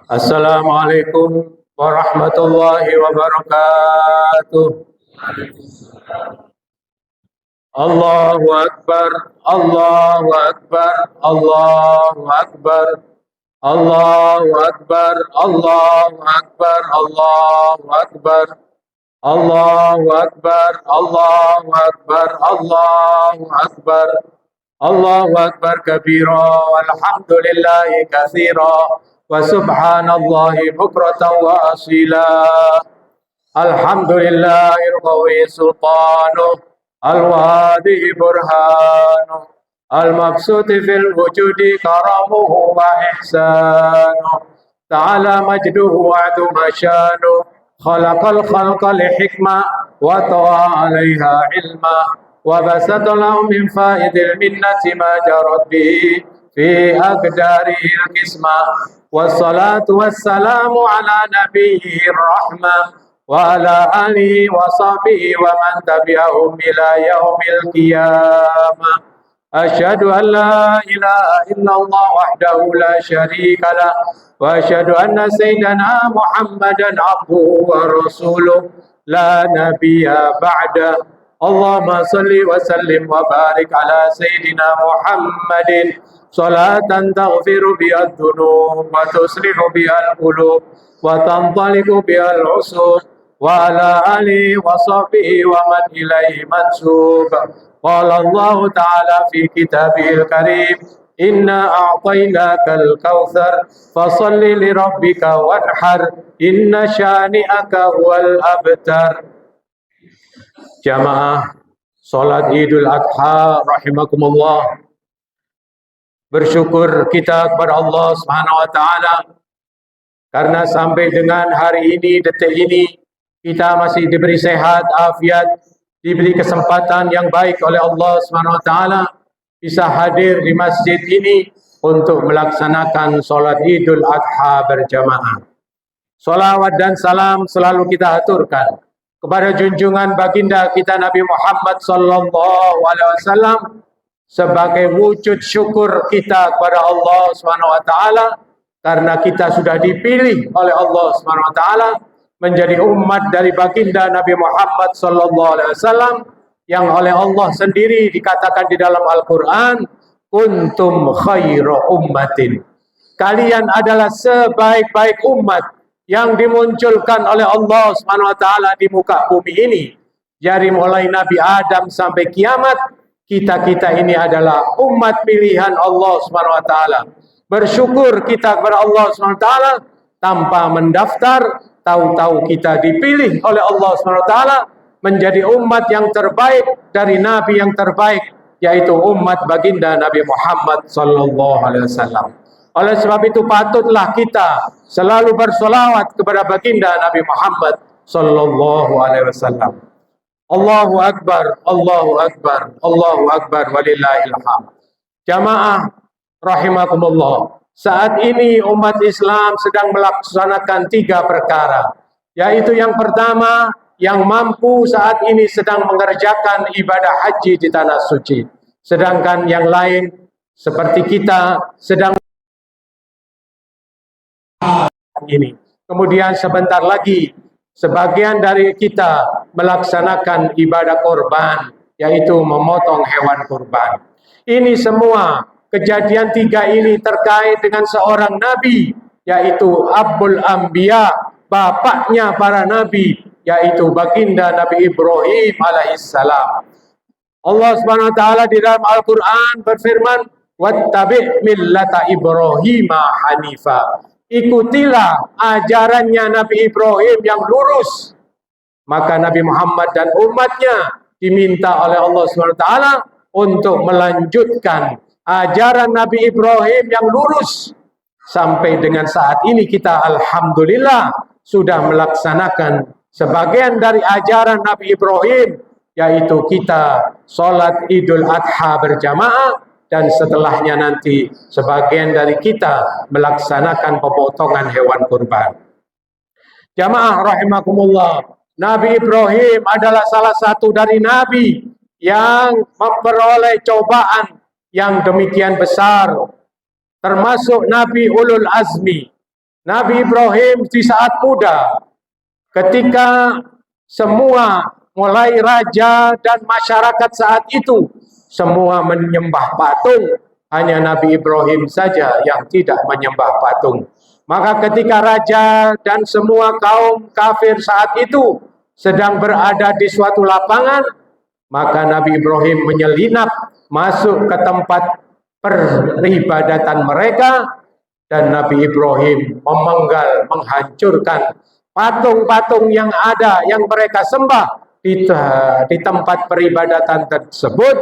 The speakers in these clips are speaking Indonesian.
Assalamualaikum warahmatullahi wabarakatuh. Allahu Akbar, Allahu Akbar, Allahu Akbar, Allahu Akbar, Allahu Akbar, Allahu Akbar, Allahu Akbar, Allahu Akbar, Allahu Akbar, Allahu Akbar kabira, walhamdulillahi katsira, wa subhanallahi bukratan wa asila. Alhamdulillahil qawi sultanuh, al-wadi burhanuh, al-mabsuti fil wujudi karamuhu wa ihsanuh, ta'ala majduhu wa aduma syanuh, khalaqal khalqa li hikmah wa tawa alaiha ilma, wa basata lahum min faidil minnati ma jarat bihi fi aqdaril qismah, wassalatu wassalamu ala nabiyir rahmah وعلى آله وصحبه ومن تبعهم إلى يوم القيامة. أشهد أن لا إله إلا الله وحده لا شريك له وأشهد أن سيدنا محمدا عبده ورسوله لا نبي بعده. اللهم صل وسلم وبارك على سيدنا محمد صلاة تغفر بها الذنوب وتصلح بها القلوب وتنطلق بها العصور وعلى آله وصحبه ومن إليه منسوب. قال الله تعالى في كتابه الكريم إنا أعطيناك الكوثر فصل لربك وانحر إن شانئك هو الأبتر. Jamaah salat Idul Adha rahimakumullah. Bersyukur kita kepada Allah Subhanahu wa taala karena sampai dengan hari ini, detik ini, kita masih diberi sehat, afiat, diberi kesempatan yang baik oleh Allah Subhanahu wa taala bisa hadir di masjid ini untuk melaksanakan salat Idul Adha berjamaah. Salawat dan salam selalu kita aturkan kepada junjungan baginda kita Nabi Muhammad sallallahu alaihi wasallam sebagai wujud syukur kita kepada Allah Subhanahu wa taala karena kita sudah dipilih oleh Allah Subhanahu wa taala menjadi umat dari baginda Nabi Muhammad sallallahu alaihi wasallam yang oleh Allah sendiri dikatakan di dalam Al-Qur'an, kuntum khairu ummatin. Kalian adalah sebaik-baik umat yang dimunculkan oleh Allah Subhanahu wa taala di muka bumi ini. Dari mulai Nabi Adam sampai kiamat, kita ini adalah umat pilihan Allah Subhanahu wa taala. Bersyukur kita kepada Allah Subhanahu wa taala tanpa mendaftar, tahu-tahu kita dipilih oleh Allah Subhanahu wa taala menjadi umat yang terbaik dari nabi yang terbaik, yaitu umat baginda Nabi Muhammad sallallahu alaihi wasallam. Oleh sebab itu patutlah kita selalu bersolawat kepada baginda Nabi Muhammad sallallahu alaihi wasallam. Allahu Akbar, Allahu Akbar, Allahu Akbar, walillahil hamd. Jamaah rahimakumullah, saat ini umat Islam sedang melaksanakan 3 perkara, yaitu yang pertama, yang mampu saat ini sedang mengerjakan ibadah haji di tanah suci, sedangkan yang lain seperti kita sedang ini. Kemudian sebentar lagi sebagian dari kita melaksanakan ibadah korban, yaitu memotong hewan kurban. Ini semua kejadian 3 ini terkait dengan seorang nabi, yaitu Abul Anbiya, bapaknya para nabi, yaitu baginda Nabi Ibrahim alaihissalam. Allah Subhanahu wa taala di dalam Al-Qur'an berfirman, wattabi' millata Ibrahim hanifa. Ikutilah ajarannya Nabi Ibrahim yang lurus. Maka Nabi Muhammad dan umatnya diminta oleh Allah SWT untuk melanjutkan ajaran Nabi Ibrahim yang lurus. Sampai dengan saat ini kita alhamdulillah sudah melaksanakan sebagian dari ajaran Nabi Ibrahim, yaitu kita sholat Idul Adha berjamaah, dan setelahnya nanti sebagian dari kita melaksanakan pemotongan hewan kurban. Jamaah rahimakumullah, Nabi Ibrahim adalah salah satu dari nabi yang memperoleh cobaan yang demikian besar. termasuk Nabi Ulul Azmi. Nabi Ibrahim di saat muda, ketika semua mulai raja dan masyarakat saat itu semua menyembah patung, hanya Nabi Ibrahim saja yang tidak menyembah patung. Maka ketika raja dan semua kaum kafir saat itu sedang berada di suatu lapangan, maka Nabi Ibrahim menyelinap masuk ke tempat peribadatan mereka, dan Nabi Ibrahim memenggal, menghancurkan patung-patung yang ada, yang mereka sembah di tempat peribadatan tersebut,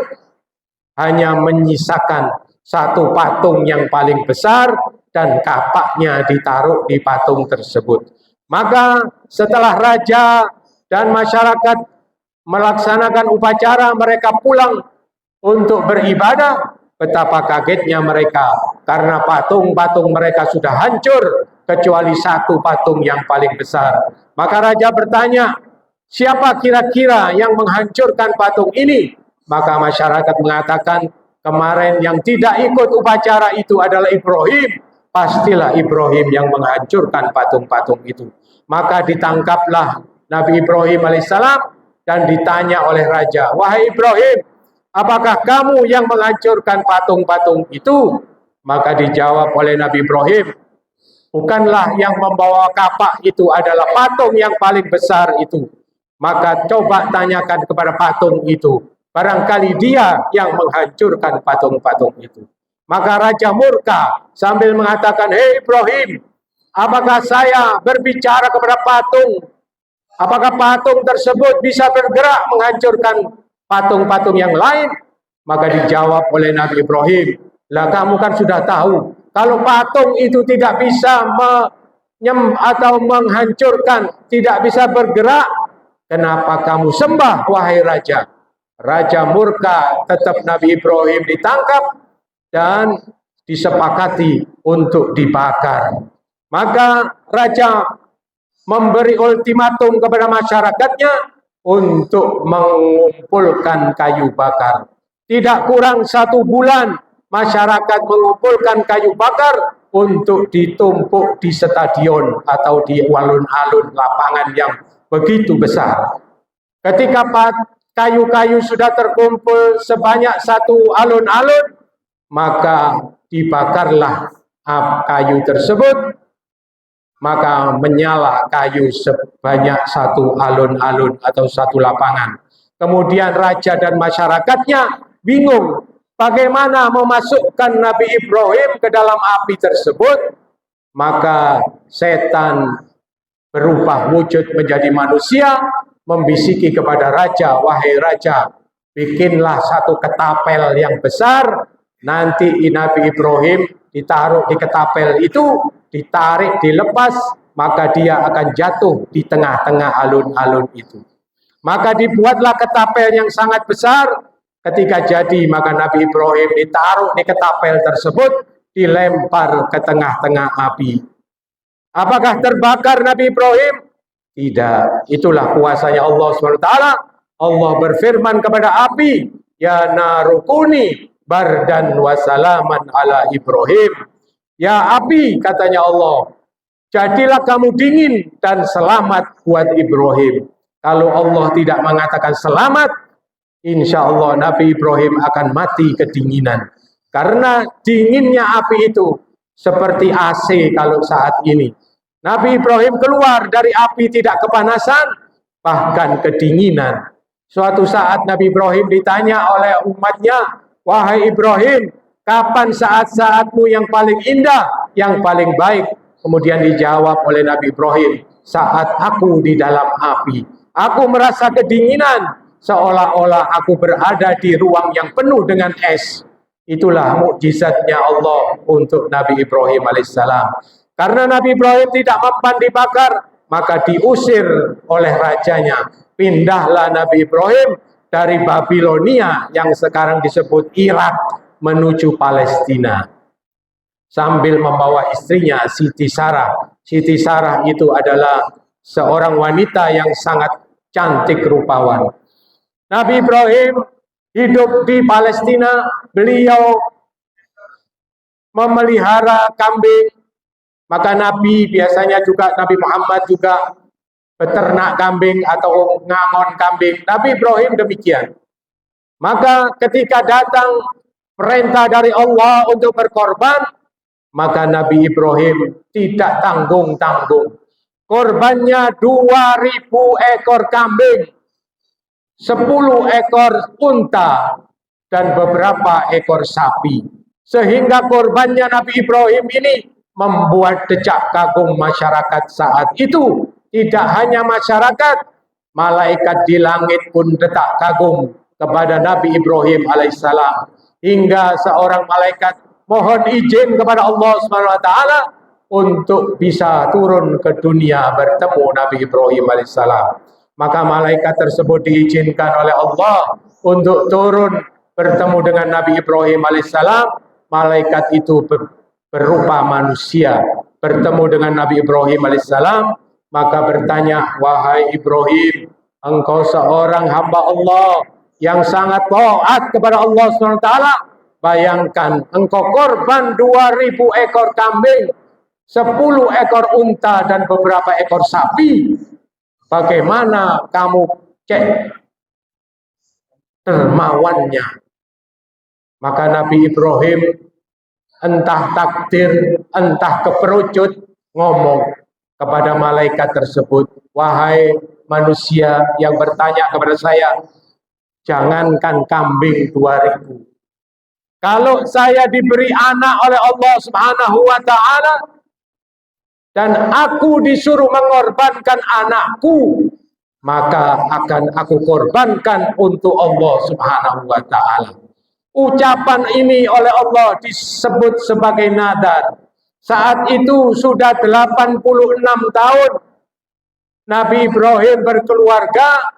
hanya menyisakan satu patung yang paling besar dan kapaknya ditaruh di patung tersebut. Maka setelah raja dan masyarakat melaksanakan upacara, mereka pulang untuk beribadah. Betapa kagetnya mereka, karena patung-patung mereka sudah hancur, kecuali satu patung yang paling besar. Maka raja bertanya, siapa kira-kira yang menghancurkan patung ini? Maka masyarakat mengatakan, kemarin yang tidak ikut upacara itu adalah Ibrahim. Pastilah Ibrahim yang menghancurkan patung-patung itu. Maka ditangkaplah Nabi Ibrahim alaihissalam dan ditanya oleh raja, wahai Ibrahim, apakah kamu yang menghancurkan patung-patung itu? Maka dijawab oleh Nabi Ibrahim, bukanlah yang membawa kapak itu adalah patung yang paling besar itu. Maka coba tanyakan kepada patung itu, barangkali dia yang menghancurkan patung-patung itu. Maka raja murka sambil mengatakan, hei Ibrahim, apakah saya berbicara kepada patung? Apakah patung tersebut bisa bergerak menghancurkan patung-patung yang lain? Maka dijawab oleh Nabi Ibrahim, lah kamu kan sudah tahu, kalau patung itu tidak bisa menghancurkan, tidak bisa bergerak, kenapa kamu sembah wahai raja? Raja murka, tetap Nabi Ibrahim ditangkap dan disepakati untuk dibakar. Maka raja memberi ultimatum kepada masyarakatnya untuk mengumpulkan kayu bakar. Tidak kurang 1 bulan masyarakat mengumpulkan kayu bakar untuk ditumpuk di stadion atau di alun-alun lapangan yang begitu besar. Ketika kayu-kayu sudah terkumpul sebanyak 1 alun-alun, maka dibakarlah kayu tersebut, maka menyala kayu sebanyak 1 alun-alun atau 1 lapangan. Kemudian raja dan masyarakatnya bingung bagaimana memasukkan Nabi Ibrahim ke dalam api tersebut. Maka setan berubah wujud menjadi manusia, membisiki kepada raja, wahai raja, bikinlah 1 ketapel yang besar, nanti Nabi Ibrahim ditaruh di ketapel itu, ditarik, dilepas, maka dia akan jatuh di tengah-tengah alun-alun itu. Maka dibuatlah ketapel yang sangat besar. Ketika jadi, maka Nabi Ibrahim ditaruh di ketapel tersebut, dilempar ke tengah-tengah api. Apakah terbakar Nabi Ibrahim? Tidak. Itulah kuasanya Allah SWT. Allah berfirman kepada api, ya narukuni bardan wasalaman ala Ibrahim. Ya api, katanya Allah, jadilah kamu dingin dan selamat buat Ibrahim. Kalau Allah tidak mengatakan selamat, insya Allah Nabi Ibrahim akan mati kedinginan. Karena dinginnya api itu seperti AC kalau saat ini. Nabi Ibrahim keluar dari api tidak kepanasan, bahkan kedinginan. Suatu saat Nabi Ibrahim ditanya oleh umatnya, wahai Ibrahim, kapan saat-saatmu yang paling indah, yang paling baik? Kemudian dijawab oleh Nabi Ibrahim, saat aku di dalam api. Aku merasa kedinginan, seolah-olah aku berada di ruang yang penuh dengan es. Itulah mukjizatnya Allah untuk Nabi Ibrahim alaihissalam. Karena Nabi Ibrahim tidak mempan dibakar, maka diusir oleh rajanya. Pindahlah Nabi Ibrahim dari Babilonia yang sekarang disebut Irak menuju Palestina, sambil membawa istrinya Siti Sarah. Siti Sarah itu adalah seorang wanita yang sangat cantik rupawan. Nabi Ibrahim hidup di Palestina, beliau memelihara kambing. Maka Nabi biasanya juga, Nabi Muhammad juga beternak kambing atau ngangon kambing. Nabi Ibrahim demikian. Maka ketika datang perintah dari Allah untuk berkorban, maka Nabi Ibrahim tidak tanggung-tanggung. Korbannya 2000 ekor kambing, 10 ekor unta, dan beberapa ekor sapi. Sehingga korbannya Nabi Ibrahim ini membuat decak kagum masyarakat saat itu. Tidak hanya masyarakat, malaikat di langit pun detak kagum kepada Nabi Ibrahim alaihissalam. Hingga seorang malaikat mohon izin kepada Allah SWT untuk bisa turun ke dunia bertemu Nabi Ibrahim alaihissalam. Maka malaikat tersebut diizinkan oleh Allah untuk turun bertemu dengan Nabi Ibrahim alaihissalam. Malaikat itu berupa manusia bertemu dengan Nabi Ibrahim alaihissalam, maka bertanya, wahai Ibrahim, engkau seorang hamba Allah yang sangat taat kepada Allah SWT. Bayangkan engkau korban 2000 ekor kambing, 10 ekor unta, dan beberapa ekor sapi. Bagaimana kamu cek dermawannya? Maka Nabi Ibrahim entah takdir, entah keperucut, ngomong kepada malaikat tersebut, wahai manusia yang bertanya kepada saya, jangankan kambing 2000. Kalau saya diberi anak oleh Allah Subhanahu wa Ta'ala dan aku disuruh mengorbankan anakku, maka akan aku korbankan untuk Allah Subhanahu wa Ta'ala. Ucapan ini oleh Allah disebut sebagai nadar. Saat itu sudah 86 tahun Nabi Ibrahim berkeluarga,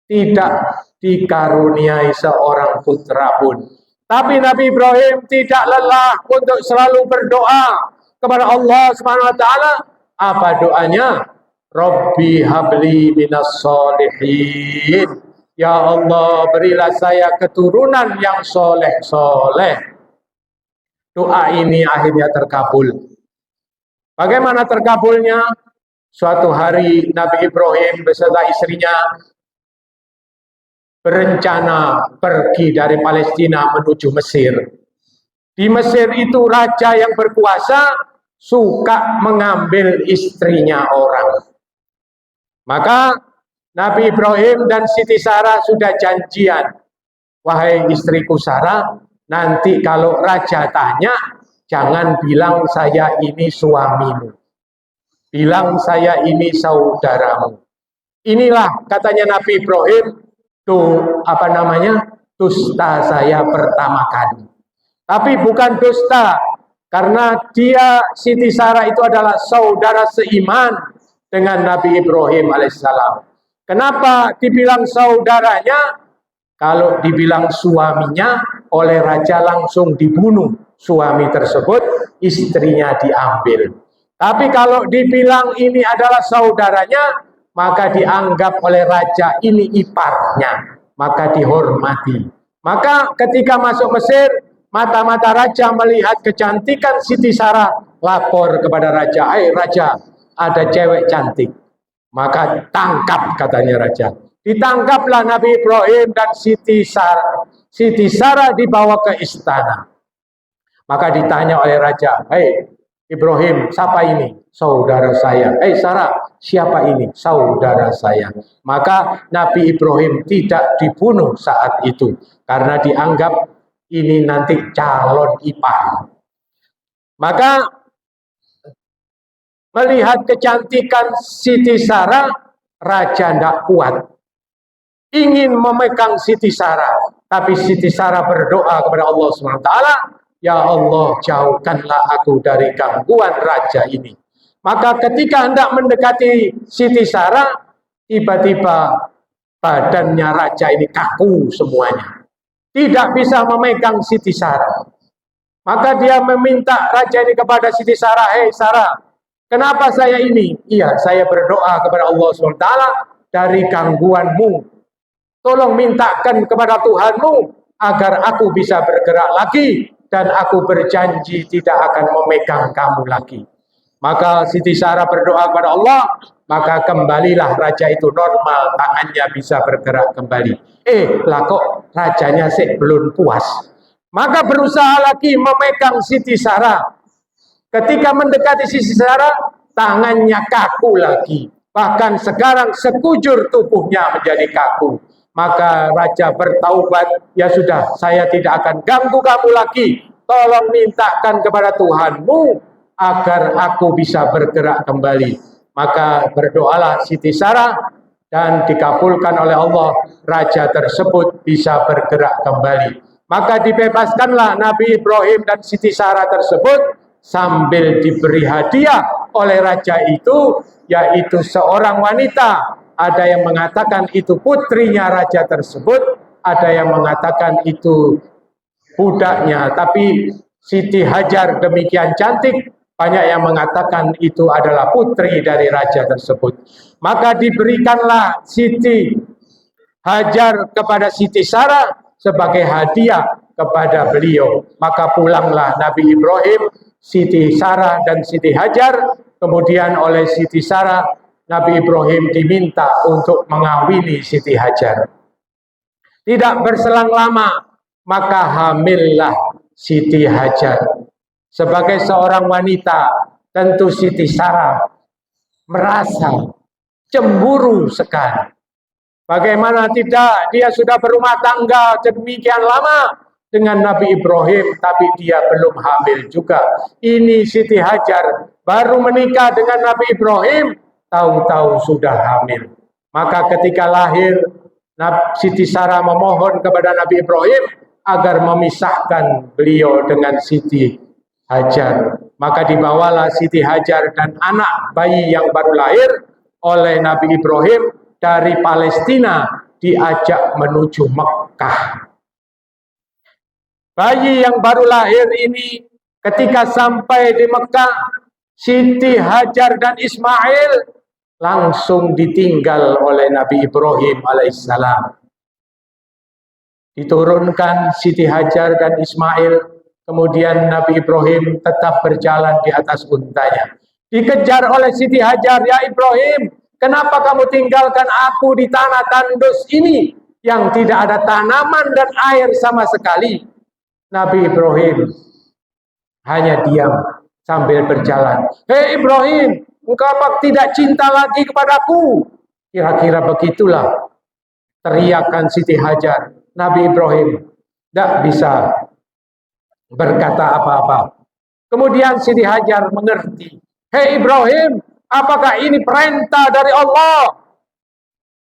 tidak dikaruniai seorang putra pun. Tapi Nabi Ibrahim tidak lelah untuk selalu berdoa kepada Allah Subhanahu wa Ta'ala. Apa doanya? Rabbi habli minas solihin. Ya Allah, berilah saya keturunan yang soleh-soleh. Doa ini akhirnya terkabul. Bagaimana terkabulnya? Suatu hari Nabi Ibrahim beserta istrinya berencana pergi dari Palestina menuju Mesir. Di Mesir itu raja yang berkuasa suka mengambil istrinya orang. Maka Nabi Ibrahim dan Siti Sarah sudah janjian. Wahai istriku Sarah, nanti kalau raja tanya, jangan bilang saya ini suamimu. Bilang saya ini saudaramu. Inilah katanya Nabi Ibrahim, dusta saya pertama kali. Tapi bukan dusta, karena dia, Siti Sarah itu adalah saudara seiman dengan Nabi Ibrahim alaihissalam. Kenapa dibilang saudaranya? Kalau dibilang suaminya, oleh raja langsung dibunuh suami tersebut, istrinya diambil. Tapi kalau dibilang ini adalah saudaranya, maka dianggap oleh raja ini iparnya, maka dihormati. Maka ketika masuk Mesir, mata-mata raja melihat kecantikan Siti Sarah, lapor kepada raja, "Hai raja, ada cewek cantik." Maka tangkap, katanya raja. Ditangkaplah Nabi Ibrahim dan Siti Sarah. Siti Sarah dibawa ke istana. Maka ditanya oleh raja, "Hei Ibrahim, siapa ini?" "Saudara saya." "Hei Sarah, siapa ini?" "Saudara saya." Maka Nabi Ibrahim tidak dibunuh saat itu, karena dianggap ini nanti calon ipar. Maka melihat kecantikan Siti Sarah, raja tidak kuat, ingin memegang Siti Sarah. Tapi Siti Sarah berdoa kepada Allah SWT, "Ya Allah, jauhkanlah aku dari gangguan raja ini." Maka ketika hendak mendekati Siti Sarah, tiba-tiba badannya raja ini kaku semuanya, tidak bisa memegang Siti Sarah. Maka dia meminta raja ini kepada Siti Sarah, "Hei Sarah, kenapa saya ini?" "Iya, saya berdoa kepada Allah SWT dari gangguanmu. Tolong mintakan kepada Tuhanmu agar aku bisa bergerak lagi dan aku berjanji tidak akan memegang kamu lagi. Maka Siti Sarah berdoa kepada Allah, maka kembalilah raja itu normal, tangannya bisa bergerak kembali. Lah kok rajanya belum puas. Maka berusaha lagi memegang Siti Sarah. Ketika mendekati Siti Sarah, tangannya kaku lagi. Bahkan sekarang sekujur tubuhnya menjadi kaku. Maka raja bertaubat, ya sudah, saya tidak akan ganggu kamu lagi. Tolong mintakan kepada Tuhanmu agar aku bisa bergerak kembali. Maka berdoalah Siti Sarah dan dikabulkan oleh Allah, raja tersebut bisa bergerak kembali. Maka dibebaskanlah Nabi Ibrahim dan Siti Sarah tersebut sambil diberi hadiah oleh raja itu, yaitu seorang wanita. Ada yang mengatakan itu putrinya raja tersebut, ada yang mengatakan itu budaknya, tapi Siti Hajar demikian cantik, banyak yang mengatakan itu adalah putri dari raja tersebut. Maka diberikanlah Siti Hajar kepada Siti Sarah sebagai hadiah kepada beliau. Maka pulanglah Nabi Ibrahim, Siti Sarah dan Siti Hajar. Kemudian oleh Siti Sarah, Nabi Ibrahim diminta untuk mengawini Siti Hajar. Tidak berselang lama, maka hamillah Siti Hajar. Sebagai seorang wanita, tentu Siti Sarah merasa cemburu sekali. Bagaimana tidak, dia sudah berumah tangga demikian lama dengan Nabi Ibrahim, tapi dia belum hamil juga. Ini Siti Hajar baru menikah dengan Nabi Ibrahim, tahu-tahu sudah hamil. Maka ketika lahir, Siti Sarah memohon kepada Nabi Ibrahim agar memisahkan beliau dengan Siti Hajar. Maka dibawalah Siti Hajar dan anak bayi yang baru lahir oleh Nabi Ibrahim dari Palestina, diajak menuju Mekah. Bayi yang baru lahir ini ketika sampai di Mekah, Siti Hajar dan Ismail langsung ditinggal oleh Nabi Ibrahim alaihissalam. Diturunkan Siti Hajar dan Ismail. Kemudian Nabi Ibrahim tetap berjalan di atas untanya. Dikejar oleh Siti Hajar, ya Ibrahim, kenapa kamu tinggalkan aku di tanah tandus ini yang tidak ada tanaman dan air sama sekali? Nabi Ibrahim hanya diam sambil berjalan. Hei Ibrahim, engkau apa tidak cinta lagi kepadaku? Kira-kira begitulah teriakan Siti Hajar. Nabi Ibrahim tidak bisa berkata apa-apa. Kemudian Siti Hajar mengerti. Hei Ibrahim, apakah ini perintah dari Allah?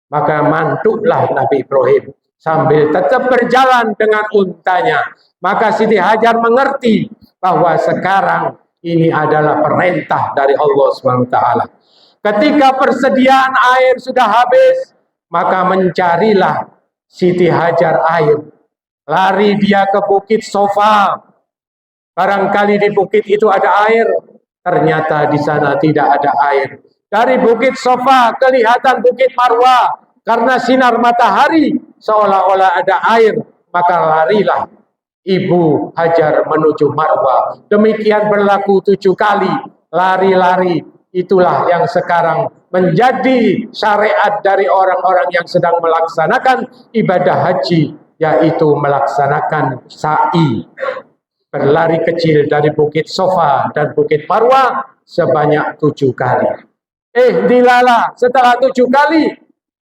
Maka mantuklah Nabi Ibrahim sambil tetap berjalan dengan untanya. Maka Siti Hajar mengerti bahwa sekarang ini adalah perintah dari Allah SWT. Ketika persediaan air sudah habis, maka mencarilah Siti Hajar air. Lari dia ke Bukit Sofa. Barangkali di bukit itu ada air. Ternyata di sana tidak ada air. Dari Bukit Sofa kelihatan Bukit Marwah. Karena sinar matahari seolah-olah ada air. Maka larilah Ibu Hajar menuju Marwah. Demikian berlaku 7 kali. Lari-lari. Itulah yang sekarang menjadi syariat dari orang-orang yang sedang melaksanakan ibadah haji. Yaitu melaksanakan sa'i. Berlari kecil dari Bukit Sofa dan Bukit Marwah sebanyak 7 kali. Dilala, setelah 7 kali,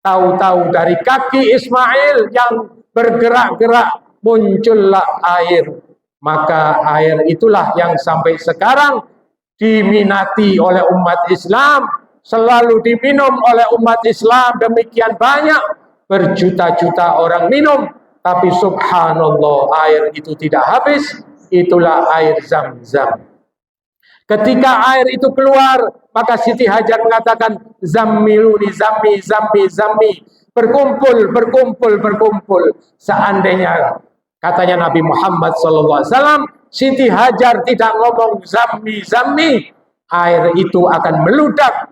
tahu-tahu dari kaki Ismail yang bergerak-gerak muncullah air. Maka air itulah yang sampai sekarang diminati oleh umat Islam, selalu diminum oleh umat Islam demikian banyak, berjuta-juta orang minum, tapi subhanallah air itu tidak habis. Itulah air Zam-Zam. Ketika air itu keluar, maka Siti Hajar mengatakan, zammiluni, zammi, zammi, zammi. Berkumpul, berkumpul, berkumpul. Seandainya, katanya Nabi Muhammad SAW, Siti Hajar tidak ngomong zammi, zammi, air itu akan meludak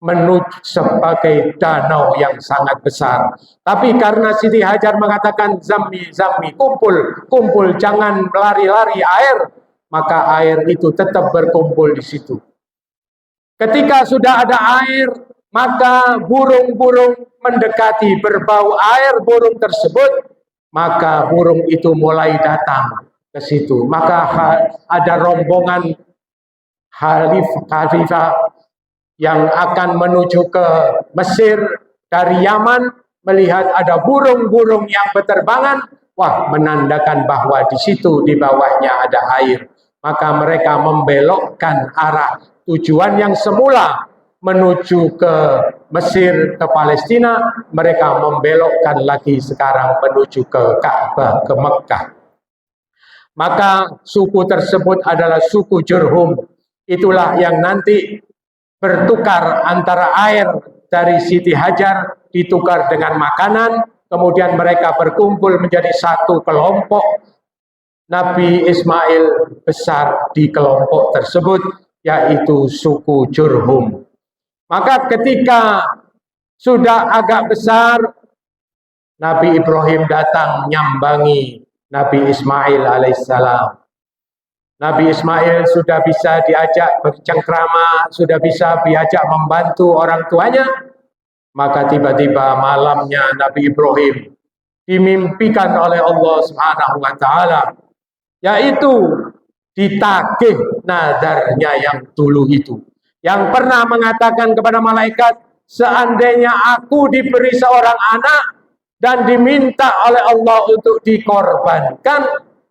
menuju sebagai danau yang sangat besar. Tapi karena Siti Hajar mengatakan zammi, kumpul, jangan lari-lari air, maka air itu tetap berkumpul di situ. Ketika sudah ada air, maka burung-burung mendekati berbau air burung tersebut, maka burung itu mulai datang ke situ. Maka ada rombongan khalifah yang akan menuju ke Mesir dari Yaman, melihat ada burung-burung yang berterbangan, wah, menandakan bahwa di situ di bawahnya ada air. Maka mereka membelokkan arah tujuan yang semula menuju ke Mesir, ke Palestina, mereka membelokkan lagi sekarang menuju ke Ka'bah, ke Mekah. Maka suku tersebut adalah suku Jurhum. Itulah yang nanti bertukar antara air dari Siti Hajar ditukar dengan makanan, kemudian mereka berkumpul menjadi satu kelompok. Nabi Ismail besar di kelompok tersebut, yaitu suku Jurhum. Maka ketika sudah agak besar, Nabi Ibrahim datang nyambangi Nabi Ismail alaihissalam. Nabi Ismail sudah bisa diajak bercengkrama, sudah bisa diajak membantu orang tuanya. Maka tiba-tiba malamnya Nabi Ibrahim dimimpikan oleh Allah Subhanahu wa taala, yaitu ditagih nadarnya yang dulu itu, yang pernah mengatakan kepada malaikat, seandainya aku diberi seorang anak dan diminta oleh Allah untuk dikorbankan,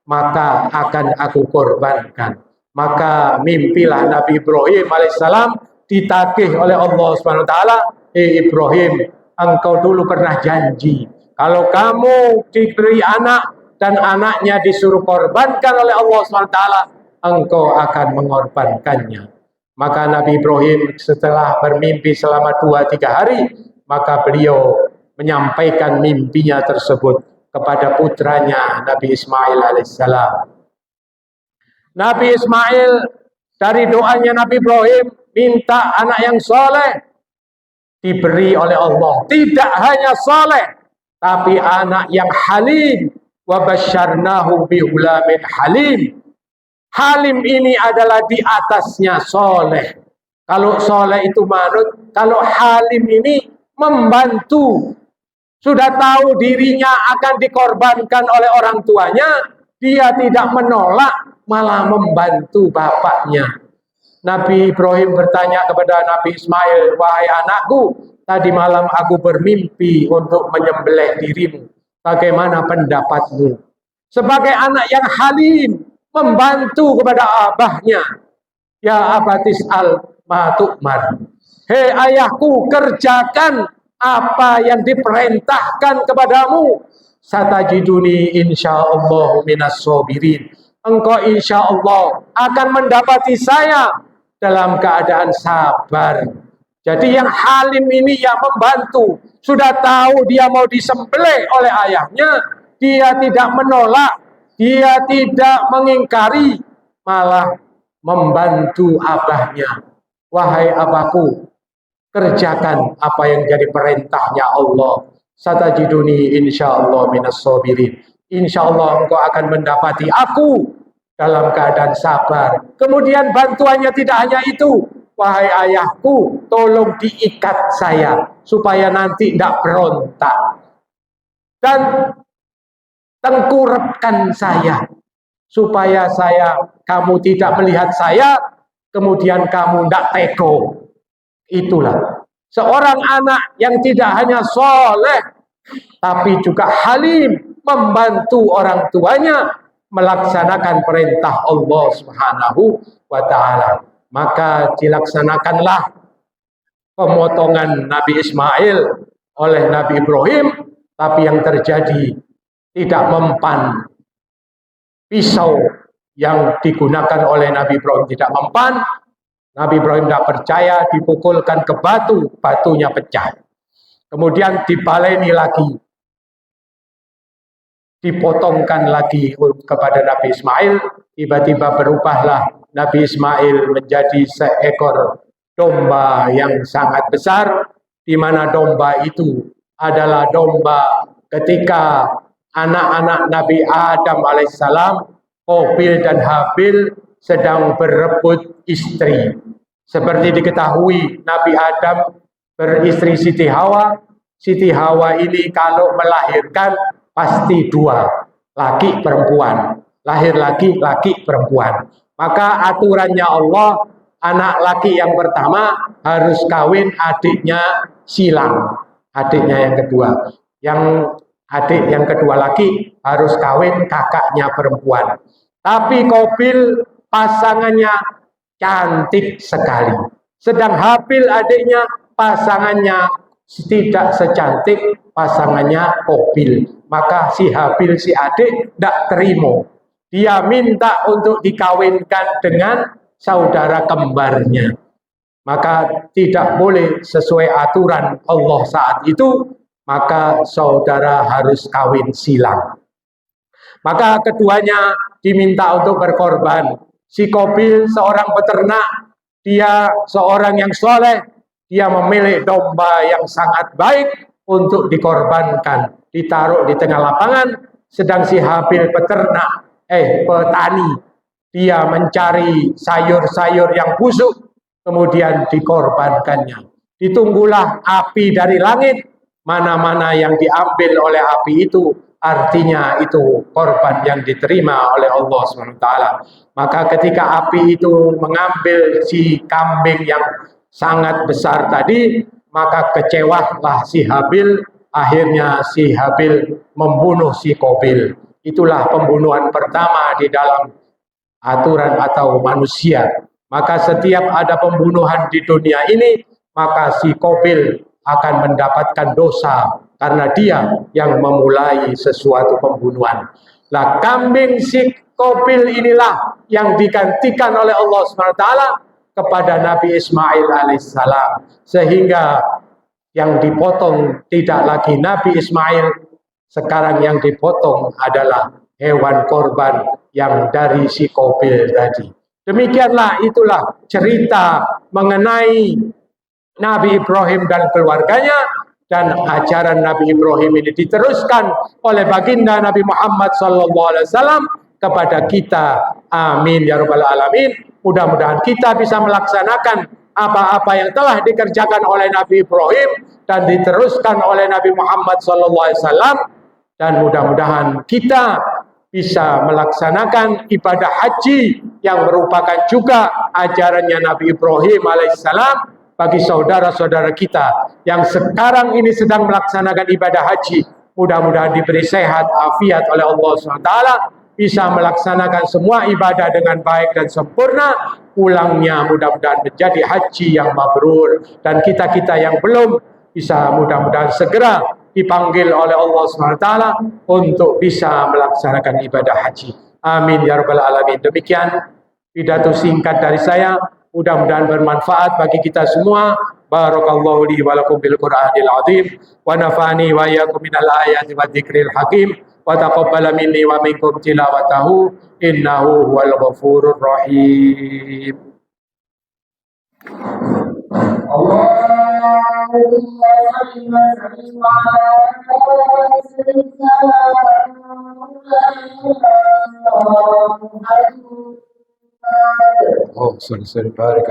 maka akan aku korbankan. Maka mimpilah Nabi Ibrahim alaihissalam ditagih oleh Allah Subhanahu wa taala, Ibrahim, engkau dulu pernah janji kalau kamu diberi anak dan anaknya disuruh korbankan oleh Allah Subhanahu wa taala, engkau akan mengorbankannya. Maka Nabi Ibrahim setelah bermimpi selama 2-3 hari, maka beliau menyampaikan mimpinya tersebut kepada putranya Nabi Ismail alaihissalam. Nabi Ismail dari doanya Nabi Ibrahim minta anak yang soleh, diberi oleh Allah. Tidak hanya soleh, tapi anak yang halim. Wa basyarnahu bihulamin halim. Halim ini adalah di atasnya soleh. Kalau soleh itu manut, kalau halim ini membantu. Sudah tahu dirinya akan dikorbankan oleh orang tuanya, dia tidak menolak, malah membantu bapaknya. Nabi Ibrahim bertanya kepada Nabi Ismail, wahai anakku, tadi malam aku bermimpi untuk menyembelih dirimu. Bagaimana pendapatmu? Sebagai anak yang halim, membantu kepada abahnya. Ya abatis al-ma tu'mar. Hei ayahku, kerjakan apa yang diperintahkan kepadamu. Satajiduni insyaallah minas sabirin. Engkau insyaallah akan mendapati saya dalam keadaan sabar. Jadi yang halim ini yang membantu. Sudah tahu dia mau disembelih oleh ayahnya, dia tidak menolak, dia tidak mengingkari, malah membantu abahnya. Wahai abahku, kerjakan apa yang jadi perintahnya Allah. Satajiduni insyaallah minas sabirin. Insyaallah engkau akan mendapati aku dalam keadaan sabar. Kemudian bantuannya tidak hanya itu. Wahai ayahku, tolong diikat saya supaya nanti tidak berontak. Dan tengkurapkan saya supaya kamu tidak melihat saya, kemudian kamu tidak teko. Itulah seorang anak yang tidak hanya soleh, tapi juga halim, membantu orang tuanya melaksanakan perintah Allah Subhanahu wa ta'ala. Maka dilaksanakanlah pemotongan Nabi Ismail oleh Nabi Ibrahim, tapi yang terjadi tidak mempan. Pisau yang digunakan oleh Nabi Ibrahim tidak mempan. Nabi Ibrahim tidak percaya, dipukulkan ke batu, batunya pecah. Kemudian dibaleni lagi, dipotongkan lagi kepada Nabi Ismail. Tiba-tiba berubahlah Nabi Ismail menjadi seekor domba yang sangat besar, di mana domba itu adalah domba ketika anak-anak Nabi Adam alaihissalam, Qabil dan Habil, sedang berebut istri. Seperti diketahui, Nabi Adam beristri Siti Hawa. Siti Hawa ini kalau melahirkan pasti dua, laki perempuan. Lahir laki perempuan. Maka aturannya Allah, anak laki yang pertama harus kawin adiknya silang. Adiknya yang kedua. Yang adik yang kedua laki harus kawin kakaknya perempuan. Tapi Qabil pasangannya cantik sekali. Sedang Habil adiknya pasangannya tidak secantik pasangannya Qabil. Maka si Habil si adik tidak terima. Dia minta untuk dikawinkan dengan saudara kembarnya. Maka tidak boleh sesuai aturan Allah saat itu, maka saudara harus kawin silang. Maka keduanya diminta untuk berkorban. Si Qabil seorang peternak, dia seorang yang soleh, dia memilih domba yang sangat baik untuk dikorbankan, ditaruh di tengah lapangan. Sedang si Habil petani, dia mencari sayur-sayur yang busuk, kemudian dikorbankannya. Ditunggulah api dari langit, mana-mana yang diambil oleh api itu, artinya itu korban yang diterima oleh Allah SWT. Maka ketika api itu mengambil si kambing yang sangat besar tadi, maka kecewalah si Habil. Akhirnya si Habil membunuh si Qabil. Itulah pembunuhan pertama di dalam aturan atau manusia. Maka setiap ada pembunuhan di dunia ini, maka si Qabil akan mendapatkan dosa karena dia yang memulai sesuatu pembunuhan. Lah kambing si Qabil inilah yang digantikan oleh Allah SWT kepada Nabi Ismail alaihissalam, sehingga yang dipotong tidak lagi Nabi Ismail, sekarang yang dipotong adalah hewan korban yang dari si Qabil tadi. Demikianlah itulah cerita mengenai Nabi Ibrahim dan keluarganya, dan ajaran Nabi Ibrahim ini diteruskan oleh baginda Nabi Muhammad SAW kepada kita. Amin ya rabbal alamin. Mudah-mudahan kita bisa melaksanakan apa-apa yang telah dikerjakan oleh Nabi Ibrahim dan diteruskan oleh Nabi Muhammad SAW, dan mudah-mudahan kita bisa melaksanakan ibadah haji yang merupakan juga ajarannya Nabi Ibrahim alaihissalam bagi saudara-saudara kita yang sekarang ini sedang melaksanakan ibadah haji. Mudah-mudahan diberi sehat, afiat oleh Allah SWT, bisa melaksanakan semua ibadah dengan baik dan sempurna. Pulangnya mudah-mudahan menjadi haji yang mabrur, dan kita-kita yang belum bisa mudah-mudahan segera dipanggil oleh Allah SWT untuk bisa melaksanakan ibadah haji. Amin ya rabbal alamin. Demikian pidato singkat dari saya, mudah-mudahan bermanfaat bagi kita semua. Barakallahu li wa lakum bil Qur'anil azim wa nafa'ani wa iyyakum minal ayati wa dzikril hakim wa taqabbala minni wa minkum tilawatahu innahu huwal ghafurur rahim. Oh, sorry, barik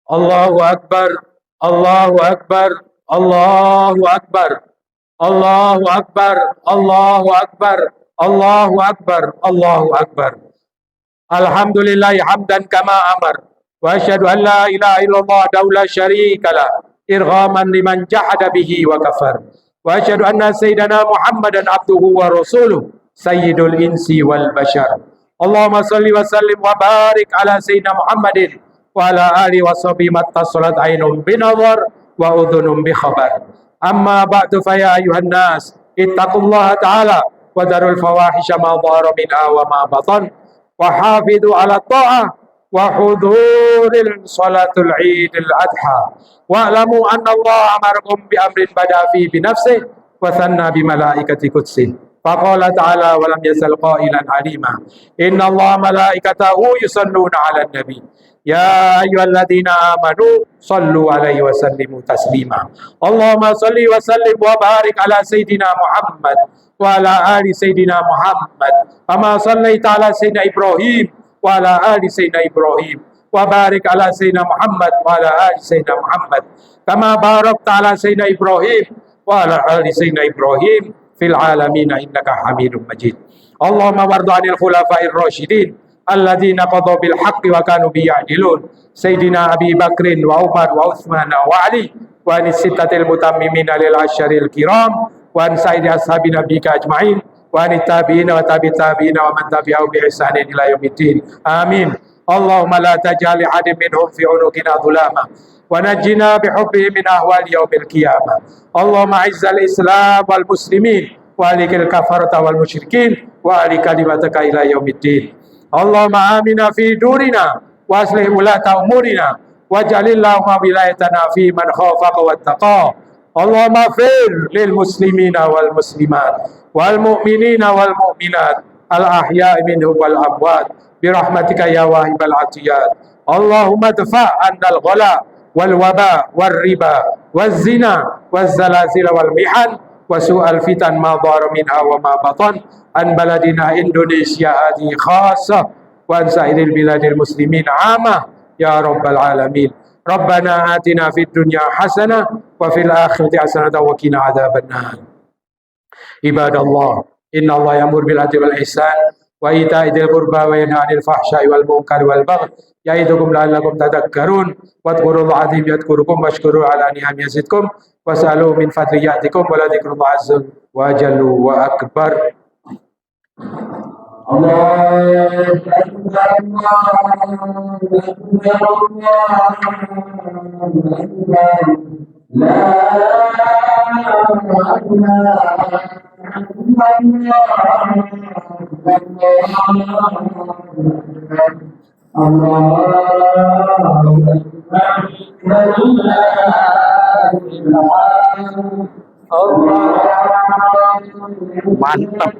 Allahu Akbar, Allahu Akbar, Allahu Akbar, Allahu Akbar, Allahu Akbar, Allahu Akbar, Allahu Akbar. Alhamdulillah hamdan kama amar. Wa asyhadu an la ilaha illallah wahdahu la syarika lah, irghaman liman jahada bihi wa kafar. Wa asyhadu anna sayyidana Muhammadan abduhu wa rasuluh, sayyidul insi wal bashar. Allahumma salli wa sallim wa barik ala sayyidina Muhammadin wa ala alihi wa sahbihi mattasalat ainum binadhar wa udhunum bi khabar. Amma ba'du fa ya ayuhan nas ittaqullaha ta'ala wa darul fawahisha ma dhahara minha wa ma batan wa hafidhu ala ta'ah wa huduril salatul idil adha wa alamu anna Allah amarakum bi amrin bada fi bi nafsihi wa thanna bi malaikati qudsi فقال تعالى ولم يزل قائلا عليما إن الله ملائكته يصلون على النبي يا أيها الذين آمنوا صلوا عليه وسلموا تسليما اللهم صل وسلم وبارك على سيدنا محمد وعلى آل سيدنا محمد كما صليت على سيدنا إبراهيم وعلى آل سيدنا إبراهيم وبارك على سيدنا محمد وعلى آل سيدنا محمد كما باركت على سيدنا إبراهيم وعلى آل سيدنا إبراهيم في العالمين إنك حميد مجيد اللهم وارض عن الخلفاء الراشدين الذين قضوا بالحق وكانوا به يعدلون سيدنا أبي بكر وعمر وعثمان وعلي وعن الستة المتممين للعشر الكرام وعن سائر أصحاب نبيك أجمعين وعن التابعين وتابع التابعين ومن تبعهم بإحسان إلى يوم الدين آمين اللهم لا تجعل أحد منهم في عنقنا ظلاما ونجنا بحبه من أهوال يوم القيامة اللهم أعز الإسلام والمسلمين وأهلك الكفرة والمشركين وأهل كلمتك إلى يوم الدين اللهم آمنا في دورنا وأصلح ولاة أمورنا واجعل اللهم ولايتنا في من خافك واتقاه اللهم اغفر للمسلمين والمسلمات والمؤمنين والمؤمنات الأحياء منهم والأموات برحمتك يا واهب العطيات اللهم ادفع عنا الغلاء والوباء والربا والزنا والزلازل والمحن وسوء الفتن ما ظهر منها وما بطن عن بلدنا إندونيسيا هذه خاصة وعن سائر البلاد المسلمين عامة يا رب العالمين ربنا آتنا في الدنيا حسنة وفي الآخرة حسنة وقنا عذاب النار عباد الله إن الله يأمر بالعدل والإحسان وإيتاء ذي القربى وينهى عن الفحشاء والمنكر والبغي يعظكم لعلكم تذكرون واذكروا الله العظيم يذكركم واشكروا على نعمه يزدكم واسألوا من فضل يأتكم ولذكر الله عز وجل وأكبر الله mantap.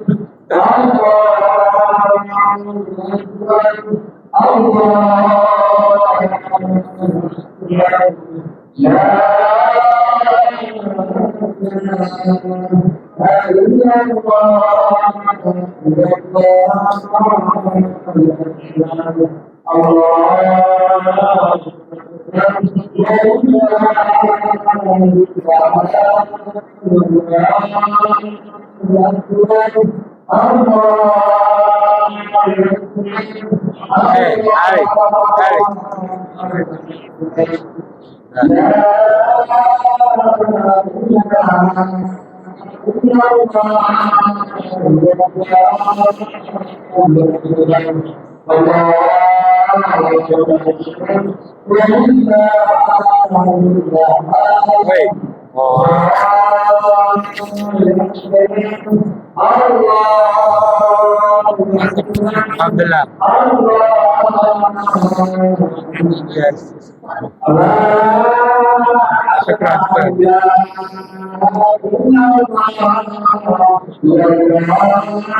Alhamdulillah.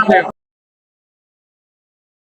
Yes.